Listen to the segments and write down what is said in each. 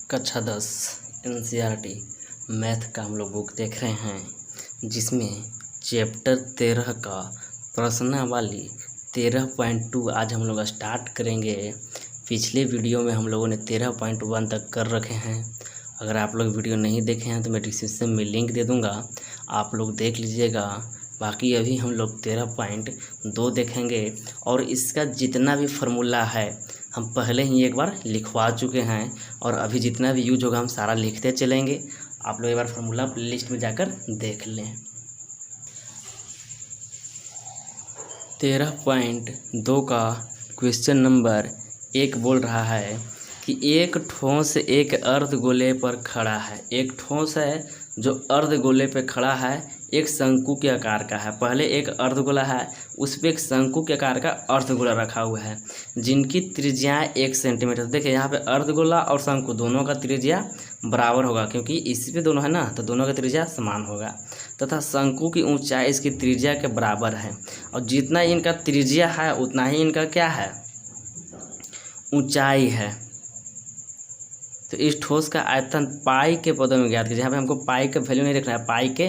कक्षा 10 NCERT math का हम लोग बुक देख रहे हैं, जिसमें चैप्टर 13 का प्रश्नावली 13.2 आज हम लोग स्टार्ट करेंगे। पिछले वीडियो में हम लोगों ने 13.1 तक कर रखे हैं। अगर आप लोग वीडियो नहीं देखे हैं तो मैं डिस्क्रिप्शन में लिंक दे दूंगा, आप लोग देख लीजिएगा। बाकी अभी हम लोग 13.2 देखेंगे और इसका जितना भी फार्मूला है हम पहले ही एक बार लिखवा चुके हैं और अभी जितना भी यूज होगा हम सारा लिखते चलेंगे। आप लोग एक बार फार्मूला लिस्ट में जाकर देख लें। 13.2 का क्वेश्चन नंबर 1 बोल रहा है कि एक ठोस एक अर्धगोले पर खड़ा है। एक ठोस है जो अर्धगोले पे खड़ा है, एक शंकु के आकार का है। पहले एक अर्धगोला है, उस पर एक शंकु के आकार का अर्धगोला रखा हुआ है, जिनकी त्रिज्या 1 सेंटीमीटर। देखिए यहाँ पे अर्धगोला और शंकु दोनों का त्रिज्या बराबर होगा, क्योंकि इसी पे दोनों है ना, तो दोनों का त्रिज्या समान होगा। तथा शंकु की ऊंचाई इसकी त्रिज्या के बराबर है, और जितना इनका त्रिज्या है उतना ही इनका क्या है, ऊंचाई है। तो इस ठोस का आयतन पाई के पदों में ज्ञात कीजिए। यहाँ पे हमको पाई का वैल्यू नहीं रखना है, पाई के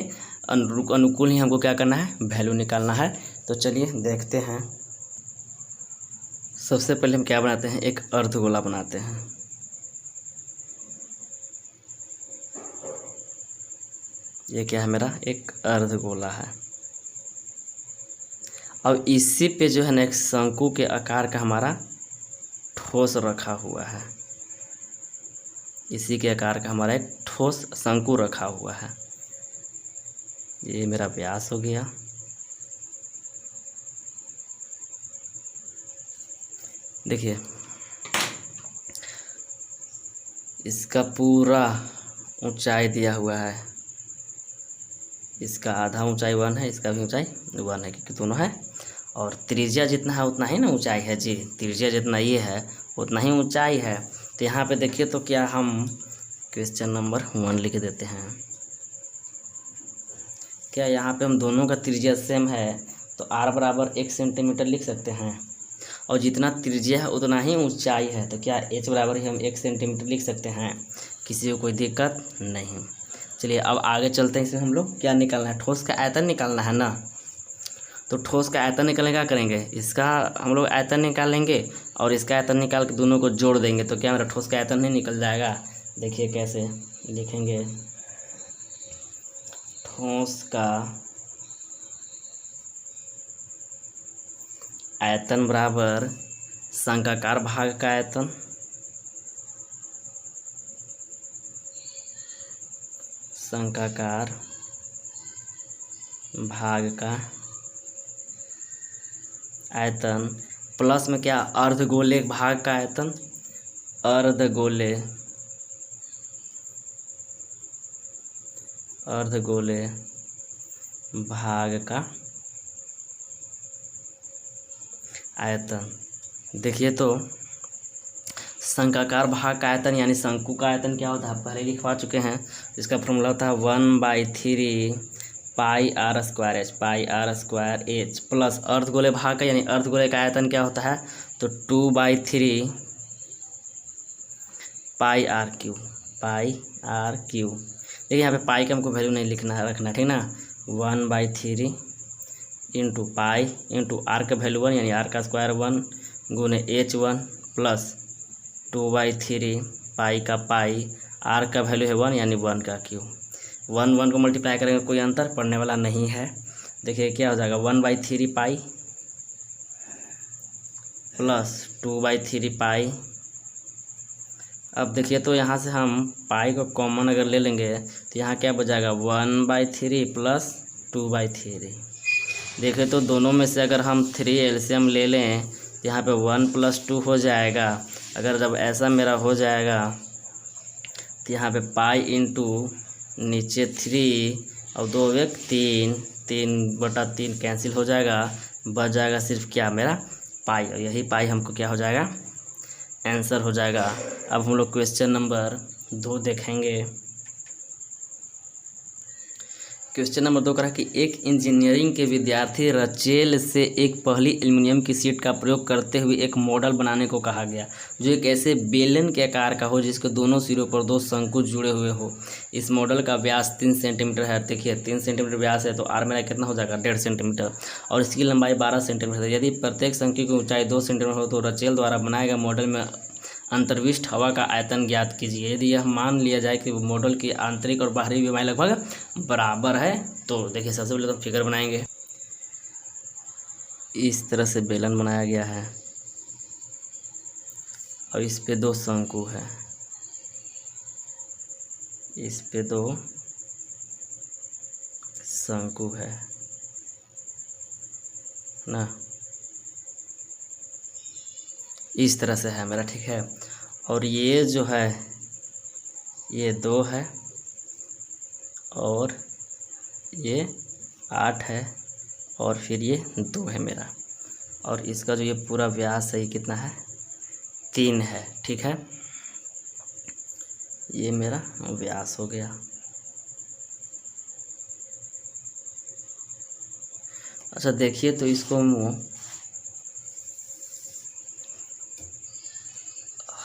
अनुकूल ही हमको क्या करना है, वैल्यू निकालना है। तो चलिए देखते हैं। सबसे पहले हम क्या बनाते हैं, एक अर्धगोला बनाते हैं। ये क्या है, मेरा एक अर्धगोला है। अब इसी पे जो है ना एक शंकु के आकार का हमारा ठोस रखा हुआ है। इसी के आकार का हमारा एक ठोस शंकु रखा हुआ है। ये मेरा व्यास हो गया। देखिए इसका पूरा ऊंचाई दिया हुआ है। इसका आधा ऊंचाई 1 है, इसका भी ऊंचाई 1 है, क्योंकि दोनों है। और त्रिज्या जितना है उतना ही ना ऊंचाई है जी। त्रिज्या जितना ये है उतना ही ऊंचाई है। तो यहाँ पे देखिए, तो क्या हम क्वेश्चन नंबर 1 लिख देते हैं। क्या यहाँ पे हम दोनों का त्रिज्या सेम है तो r बराबर 1 सेंटीमीटर लिख सकते हैं, और जितना त्रिज्या है उतना ही ऊंचाई है, तो क्या h बराबर ही हम 1 सेंटीमीटर लिख सकते हैं। किसी को कोई दिक्कत नहीं। चलिए अब आगे चलते हैं। इसमें हम लोग क्या निकालना है, ठोस का आयतन निकालना है ना। तो ठोस का आयतन निकालने क्या करेंगे, इसका हम लोग आयतन निकालेंगे और इसका आयतन निकाल के दोनों को जोड़ देंगे, तो क्या मेरा ठोस का आयतन नहीं निकल जाएगा। देखिए कैसे लिखेंगे, ठोस का आयतन बराबर शंक्वाकार भाग का आयतन, शंक्वाकार भाग का आयतन प्लस में क्या, अर्धगोले भाग का आयतन, अर्धगोले भाग का आयतन। देखिए तो शंक्वाकार भाग का आयतन यानी शंकु का आयतन क्या होता है, पहले लिखवा चुके हैं। इसका फॉर्मूला होता है 1/3 पाई आर स्क्वायर एच प्लस अर्धगोले भाग का यानी अर्धगोले का आयतन क्या होता है, तो 2/3 पाई आर क्यू। देखिए यहाँ पे पाई का हमको वैल्यू नहीं लिखना है, रखना, ठीक ना। 1/3 इंटू पाई इंटू आर का वैल्यू 1 यानी आर का स्क्वायर 1 गुने H1 प्लस 2/3 पाई का पाई, आर का वैल्यू है 1 यानी 1 का क्यू। 1 को मल्टीप्लाई करेंगे कोई अंतर पड़ने वाला नहीं है। देखिए क्या हो जाएगा, 1/3 पाई प्लस 2/3 पाई। अब देखिए तो यहाँ से हम पाई को कॉमन अगर ले लेंगे तो यहाँ क्या बचाएगा, 1/3 प्लस 2/3। देखिए तो दोनों में से अगर हम 3 एलसीएम ले लें तो यहाँ पे 1 + 2 हो जाएगा। अगर जब ऐसा मेरा हो जाएगा तो यहाँ पे पाई इंटू नीचे 3 और 2 एक 3/3 कैंसिल हो जाएगा, बच जाएगा सिर्फ क्या, मेरा पाई। और यही पाई हमको क्या हो जाएगा, आंसर हो जाएगा। अब हम लोग क्वेश्चन नंबर 2 देखेंगे। क्वेश्चन नंबर 2 कहा कि एक इंजीनियरिंग के विद्यार्थी रचेल से एक पहली एल्युमिनियम की शीट का प्रयोग करते हुए एक मॉडल बनाने को कहा गया जो एक ऐसे बेलन के आकार का हो जिसके दोनों सिरों पर 2 शंकु जुड़े हुए हो। इस मॉडल का व्यास 3 सेंटीमीटर है। देखिए 3 सेंटीमीटर व्यास है तो आर मेरा कितना हो जाएगा 1.5 सेंटीमीटर और इसकी लंबाई 12 सेंटीमीटर है। यदि प्रत्येक शंकु की ऊंचाई 2 सेंटीमीटर हो तो रचेल द्वारा बनाए गए मॉडल में अंतर्विष्ट हवा का आयतन ज्ञात कीजिए। यदि यह मान लिया जाए कि मॉडल की आंतरिक और बाहरी विमाएं लगभग बराबर है तो देखिए सबसे पहले तो फिगर बनाएंगे। इस तरह से बेलन बनाया गया है और इस पे 2 शंकु है, इस पे 2 शंकु है ना, इस तरह से है मेरा, ठीक है। और ये जो है ये 2 है और ये 8 है और फिर ये 2 है मेरा और इसका जो ये पूरा व्यास है ये कितना है 3 है, ठीक है। ये मेरा व्यास हो गया। अच्छा देखिए तो इसको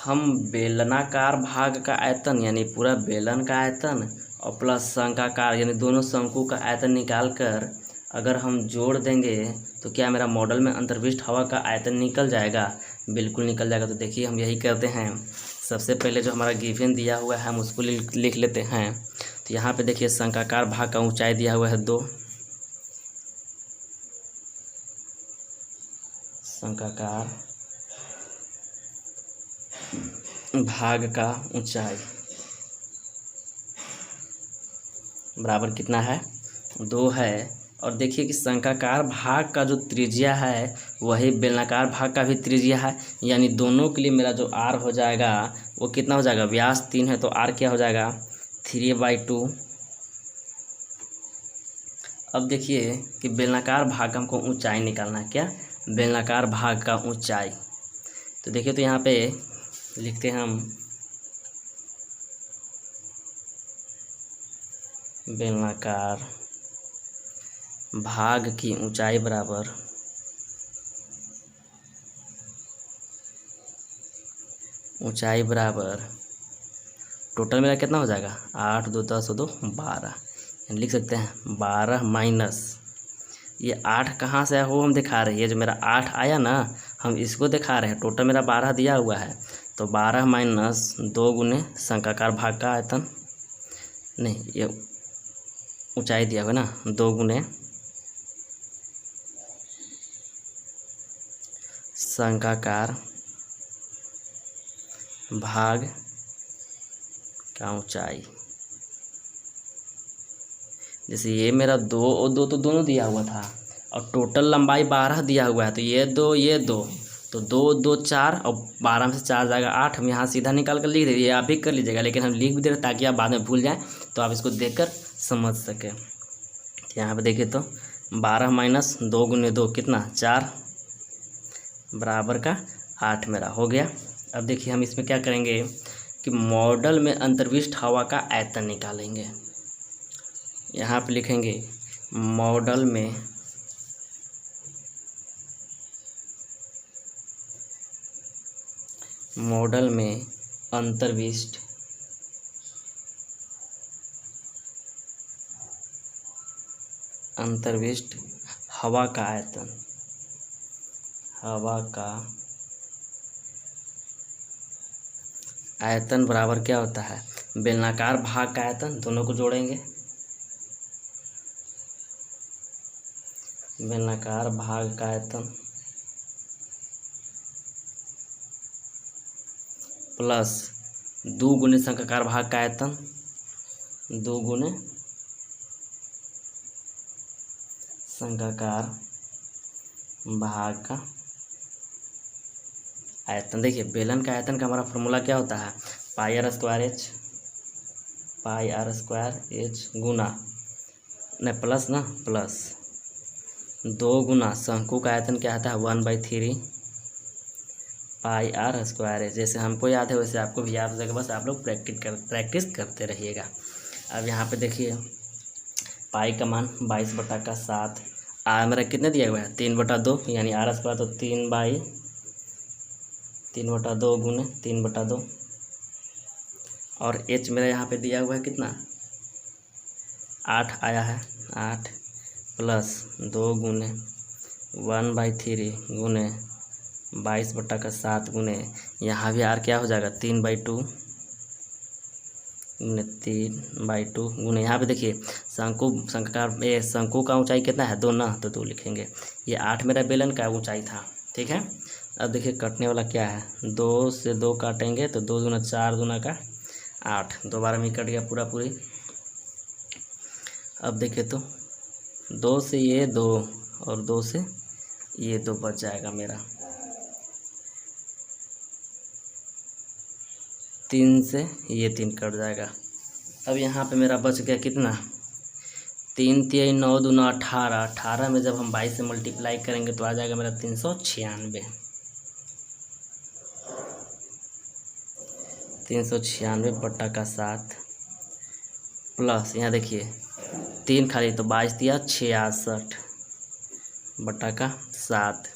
हम बेलनाकार भाग का आयतन यानी पूरा बेलन का आयतन और प्लस शंकाकार यानी दोनों शंकु का आयतन निकाल कर अगर हम जोड़ देंगे तो क्या मेरा मॉडल में अंतर्विष्ट हवा का आयतन निकल जाएगा? बिल्कुल निकल जाएगा। तो देखिए हम यही करते हैं। सबसे पहले जो हमारा गिवन दिया हुआ है हम उसको लिख लेते हैं। तो यहाँ पे देखिए शंकाकार भाग का ऊंचाई दिया हुआ है 2, शंकाकार भाग का ऊंचाई बराबर कितना है 2 है। और देखिए कि शंकाकार भाग का जो त्रिज्या है वही बेलनाकार भाग का भी त्रिज्या है, यानी दोनों के लिए मेरा जो आर हो जाएगा वो कितना हो जाएगा, व्यास 3 है तो आर क्या हो जाएगा 3/2। अब देखिए कि बेलनाकार भाग का हमको ऊंचाई निकालना है, क्या बेलनाकार भाग का ऊंचाई। तो देखिए तो यहाँ पे लिखते हैं हम बेलनाकार भाग की ऊंचाई बराबर टोटल मेरा कितना हो जाएगा 8 2 10 2 12, लिख सकते हैं 12 माइनस ये 8 कहाँ से आया वो हम दिखा रहे हैं। ये जो मेरा 8 आया ना हम इसको दिखा रहे हैं। टोटल मेरा 12 दिया हुआ है तो 12 माइनस 2 गुने शंकाकार भाग का आयतन, नहीं ये ऊंचाई दिया हुआ ना 2 गुने शंकाकार भाग का ऊंचाई। जैसे ये मेरा 2 और 2 तो दोनों दिया हुआ था और टोटल लंबाई 12 दिया हुआ है तो ये 2 तो 2 2 4 और 12 में से 4 जाएगा 8। हम यहाँ सीधा निकाल कर लिख दे, ये आप भी कर लीजिएगा लेकिन हम लिख भी दे रहे ताकि आप बाद में भूल जाएं तो आप इसको देखकर समझ सकें। यहाँ पे देखिए तो 12 माइनस 2 गुने 2 कितना 4 बराबर का 8 मेरा हो गया। अब देखिए हम इसमें क्या करेंगे कि मॉडल में अंतर्विष्ट हवा का आयतन निकालेंगे। यहाँ पे लिखेंगे मॉडल में अंतर्विष्ट हवा का आयतन बराबर क्या होता है बेलनाकार भाग का आयतन, दोनों को जोड़ेंगे बेलनाकार भाग का आयतन प्लस 2 गुने शंकाकार भाग का आयतन, 2 गुने शंकाकार भाग का आयतन। देखिए बेलन का आयतन का हमारा फॉर्मूला क्या होता है पाई आर स्क्वायर एच गुना नहीं प्लस 2 गुना शंकु का आयतन क्या आता है 1/3 पाई आर स्क्वायर एच। जैसे हमको याद है वैसे आपको भी याद हो जाएगा, बस आप लोग प्रैक्टिस करते रहिएगा। अब यहाँ पे देखिए पाई का मान 22/7। मेरा कितना दिया हुआ है 3/2, यानी r² तो 3/2 गुने 3/2। और h मेरा यहाँ पे दिया हुआ है कितना 8 आया है, 8 + 2 गुने 1/3 गुने 22/7 गुने यहाँ भी r क्या हो जाएगा 3/2 गुने 3/2 गुने यहाँ पे देखिए शंकु का ऊंचाई कितना है 2 ना, तो 2 लिखेंगे। ये 8 मेरा बेलन का ऊंचाई था, ठीक है। अब देखिए कटने वाला क्या है, 2 से 2 काटेंगे तो 2 दूना 4 दूना का 8, दोबारा में कट गया पूरा पूरी। अब देखिए तो 2 से ये 2 और 2 से ये 2 बच जाएगा मेरा, 3 से ये 3 कट जाएगा। अब यहाँ पे मेरा बच गया कितना 3 3 9 दूना 18, 18 में जब हम 22 से मल्टीप्लाई करेंगे तो आ जाएगा मेरा 396, 396/7 प्लस यहाँ देखिए 3 खाली तो 22 दिया 66/7,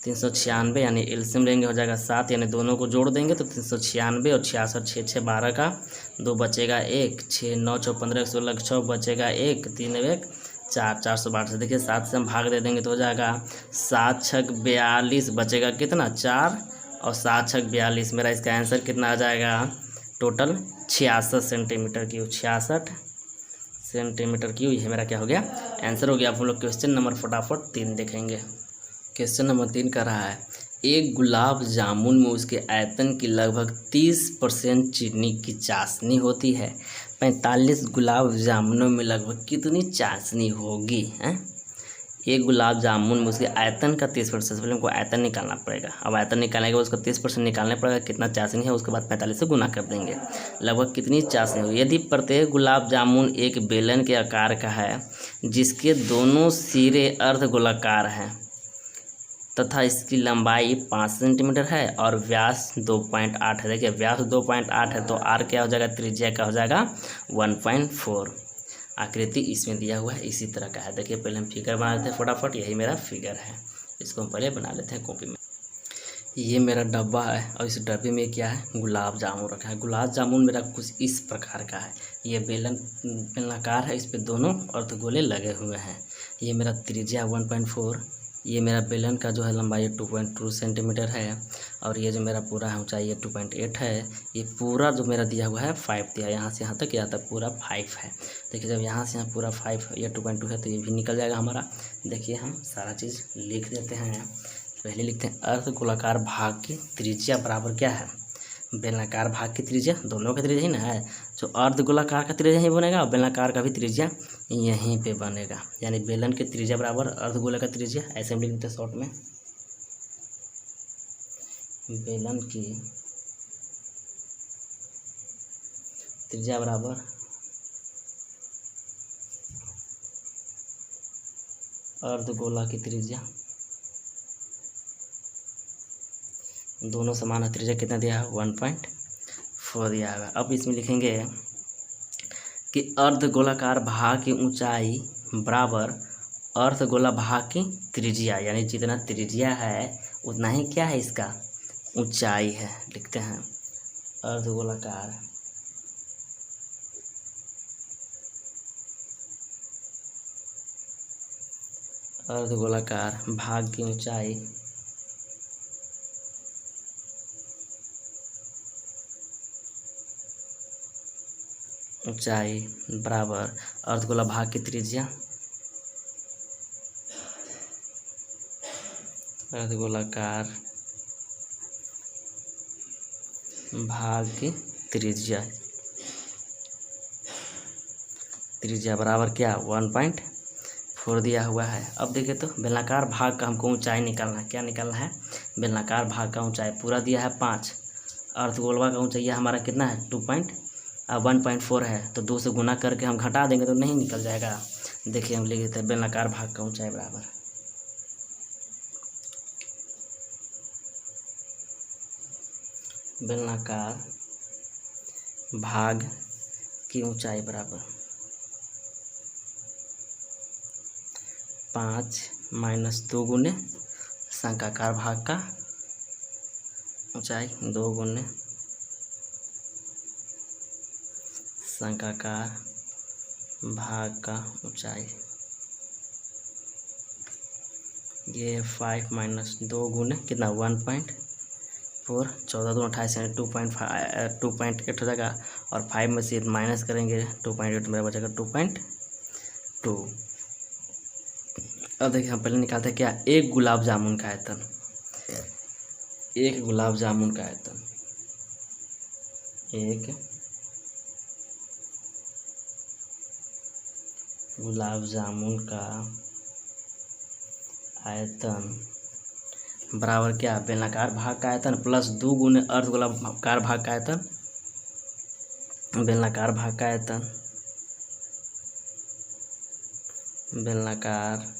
396 यानी एलसीएम लेंगे हो जाएगा 7, यानी दोनों को जोड़ देंगे तो 396 और 66, 6 6 12 का 2 बचेगा 1, 6 9 6 15 16 6 बचेगा 1, 3 1 4, 462 से देखिए 7 से हम भाग दे देंगे तो हो जाएगा 7 6 42, बचेगा कितना 4 और 7 6 42। मेरा इसका आंसर कितना आ जाएगा total 66 centimetre cube, 66 centimetre cube. ये मेरा क्या हो गया आंसर हो गया। आप लोग क्वेश्चन नंबर फटाफट 3 देखेंगे। क्वेश्चन नंबर 3 कर रहा है, एक गुलाब जामुन में उसके आयतन की लगभग 30% चीनी की चाशनी होती है, 45 गुलाब जामुनों में लगभग कितनी चाशनी होगी हैं? एक गुलाब जामुन में उसके आयतन का 30%, पहले हमको आयतन निकालना पड़ेगा। अब आयतन निकालने के बाद उसका 30% निकालना पड़ेगा, कितना चाशनी है, उसके बाद 45 से गुना कर देंगे, लगभग कितनी चाशनी होगी। यदि प्रत्येक गुलाब जामुन एक बेलन के आकार का है जिसके दोनों सिरे अर्धगोलाकार हैं तथा इसकी लंबाई 5 सेंटीमीटर है और व्यास 2.8 है। देखिए व्यास 2.8 है तो आर क्या हो जाएगा, त्रिज्या का हो जाएगा 1.4। आकृति इसमें दिया हुआ है इसी तरह का है। देखिए पहले हम फिगर बना लेते हैं फटाफट, यही मेरा फिगर है, इसको हम पहले बना लेते हैं कॉपी में। ये मेरा डब्बा है और इस डब्बे में क्या है गुलाब जामुन रखा है। गुलाब जामुन मेरा कुछ इस प्रकार का है, ये बेलनाकार है, इस पे दोनों अर्धगोले लगे हुए हैं। ये मेरा त्रिज्या 1.4, ये मेरा बेलन का जो है लंबाई 2.2 सेंटीमीटर है और ये जो मेरा पूरा है ऊंचाई 2.8 है। ये पूरा जो मेरा दिया हुआ है 5 दिया, यहाँ से यहाँ तक पूरा 5 है। देखिए जब यहाँ से यहाँ पूरा 5 ये 2.2 है तो ये भी निकल जाएगा हमारा। देखिए हम सारा चीज़ लिख देते हैं। पहले लिखते हैं अर्धगोलाकार भाग की त्रिज्या बराबर क्या है, बेलनाकार भाग की त्रिज्या, दोनों का त्रिज्या ही ना है, जो अर्धगोलाकार का त्रिज्या यहीं बनेगा और बेलनाकार का भी त्रिज्या यहीं पे बनेगा, यानी बेलन की त्रिज्या बराबर अर्धगोला का त्रिज्या। ऐसे हम लिख देते हैं शॉर्ट में, बेलन की त्रिज्या बराबर अर्धगोला की त्रिज्या, दोनों समान है। त्रिज्या कितना दिया है 1.4 दिया है। अब इसमें लिखेंगे कि अर्धगोलाकार भाग की ऊंचाई बराबर अर्धगोला भाग की त्रिज्या, यानी जितना त्रिज्या है उतना ही क्या है इसका ऊंचाई है। लिखते हैं अर्धगोलाकार भाग की ऊंचाई बराबर अर्धगोला भाग की त्रिज्या, अर्धगोलाकार भाग की त्रिज्या बराबर क्या 1.4 दिया हुआ है। अब देखिए तो बेलनाकार भाग का हमको ऊंचाई निकालना है। क्या निकालना है, बेलनाकार भाग का ऊंचाई पूरा दिया है 5, अर्धगोलवा का ऊंचाई हमारा कितना है 1.4 है, तो 2 से गुना करके हम घटा देंगे तो नहीं निकल जाएगा। देखिए हम लिख देते हैं बेलनाकार भाग का ऊंचाई बराबर बेलनाकार भाग की ऊंचाई बराबर 5 माइनस 2 गुने शंक्वाकार भाग का ऊंचाई 2 गुने शंक्वाकार भाग का ऊंचाई। ये 5 माइनस 2 गुने कितना 1.4 14 2 28 यानी 2.8 हो जाएगा। और 5 में से माइनस करेंगे 2.8 मेरा बचेगा 2.2। अब देखिए हम पहले निकालते हैं क्या एक गुलाब जामुन का आयतन। एक गुलाब जामुन का आयतन एक गुलाब जामुन का आयतन बराबर क्या बेलनाकार भाग का आयतन प्लस 2 गुने अर्ध गोलाकार भाग का आयतन। बेलनाकार भाग का आयतन बेलनाकार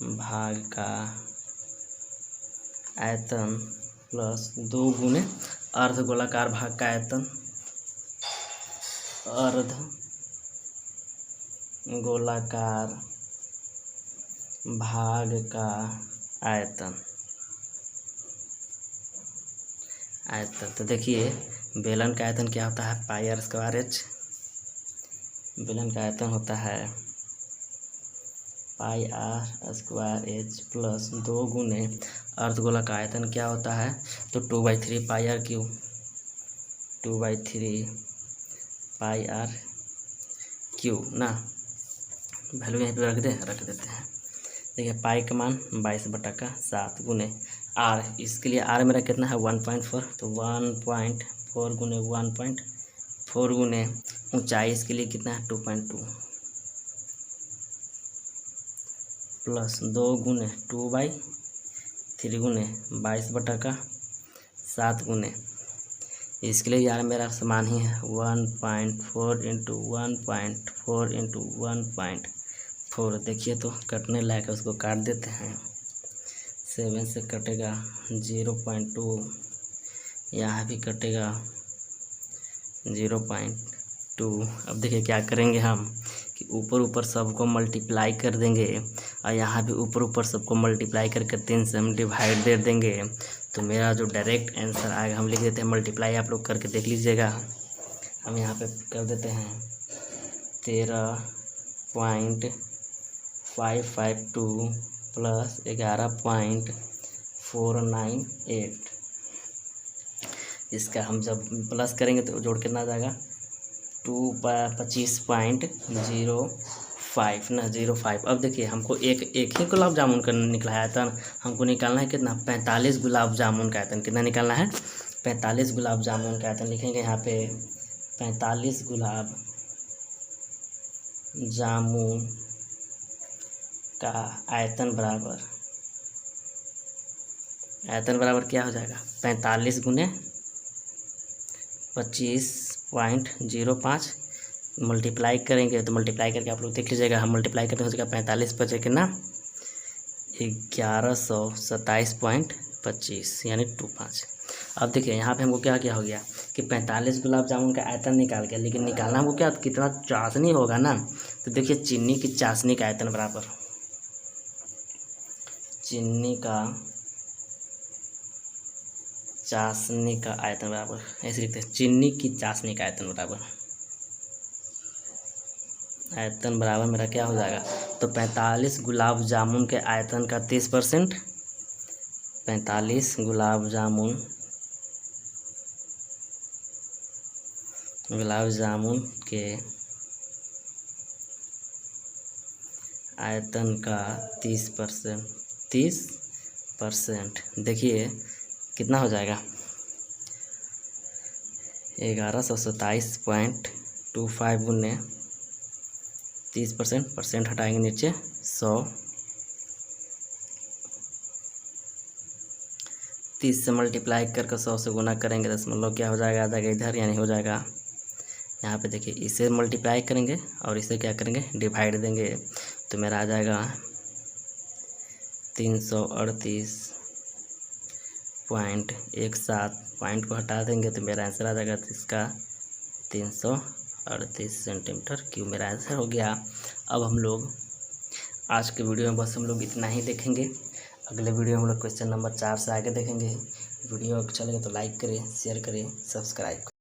भाग का आयतन प्लस 2 गुने अर्ध गोलाकार भाग का आयतन। अर्ध गोलाकार भाग का आयतन। तो देखिए बेलन का आयतन क्या होता है पाई आर स्क्वायर एच। बेलन का आयतन होता है पाई आर स्क्वायर एच प्लस 2 गुने अर्धगोला का आयतन क्या होता है तो 2/3 pi R Q. 2/3 pi R Q ना वैल्यू यहीं पे रख देते हैं। देखिए पाई का मान 22/7 गुने आर। इसके लिए आर मेरा कितना है 1.4 तो 1.4 गुने 1.4 गुने ऊंचाई इसके लिए कितना है 2.2 प्लस 2 गुने 2/3 गुने 22/7 गुने इसके लिए यार मेरा समान ही है 1.4 इंटू 1.4 इंटू 1.4। देखिए तो कटने लायक है उसको काट देते हैं। 7 से कटेगा 0.2 यहाँ भी कटेगा 0.2। अब देखिए क्या करेंगे हम कि ऊपर सबको मल्टीप्लाई कर देंगे और यहाँ भी ऊपर सबको मल्टीप्लाई करके 3 से हम डिवाइड दे देंगे तो मेरा जो डायरेक्ट आंसर आएगा हम लिख देते हैं मल्टीप्लाई। आप लोग करके देख लीजिएगा। हम यहाँ पे कर देते हैं 13.552 प्लस 11.498। इसका हम जब प्लस करेंगे तो जोड़ कितना आ जाएगा 25.05 ना 05। अब देखिए हमको एक ही गुलाब जामुन का निकला है आयतन। हमको निकालना है कितना 45 गुलाब जामुन का आयतन। कितना निकालना है 45 गुलाब जामुन का आयतन। लिखेंगे यहाँ पे 45 गुलाब जामुन का आयतन बराबर क्या हो जाएगा 45 गुने 25.05 मल्टीप्लाई करेंगे तो मल्टीप्लाई करके आप लोग देख लीजिएगा। हम मल्टीप्लाई करते हो जाएगा 45 बचे कितना 1127.25 यानी 25। अब देखिए यहाँ पे हमको क्या हो गया कि 45 गुलाब जामुन का आयतन निकाल गया। लेकिन निकालना हमको क्या कितना चाशनी होगा ना तो देखिए चीनी की चाशनी का आयतन बराबर चीनी का चाशनी का आयतन बराबर ऐसे लिखते हैं चीनी की चाशनी का आयतन बराबर मेरा क्या हो जाएगा तो 45 गुलाब जामुन के आयतन का 30%। 45 गुलाब जामुन के आयतन का 30%। देखिए कितना हो जाएगा 1127.25 गुने 30% हटाएंगे नीचे 100। 30 से मल्टीप्लाई करके 100 से गुना करेंगे दशमलव क्या हो जाएगा आ जाएगा इधर यानी हो जाएगा यहाँ पे देखिए इसे मल्टीप्लाई करेंगे और इसे क्या करेंगे डिवाइड देंगे तो मेरा आ जाएगा 338.17। पॉइंट को हटा देंगे तो मेरा आंसर आ जाएगा इसका 338 सेंटीमीटर क्यूब मेरा आंसर हो गया। अब हम लोग आज के वीडियो में बस हम लोग इतना ही देखेंगे। अगले वीडियो में हम लोग क्वेश्चन नंबर 4 से आगे देखेंगे। वीडियो अच्छा लगे तो लाइक करें, शेयर करें, सब्सक्राइब करें।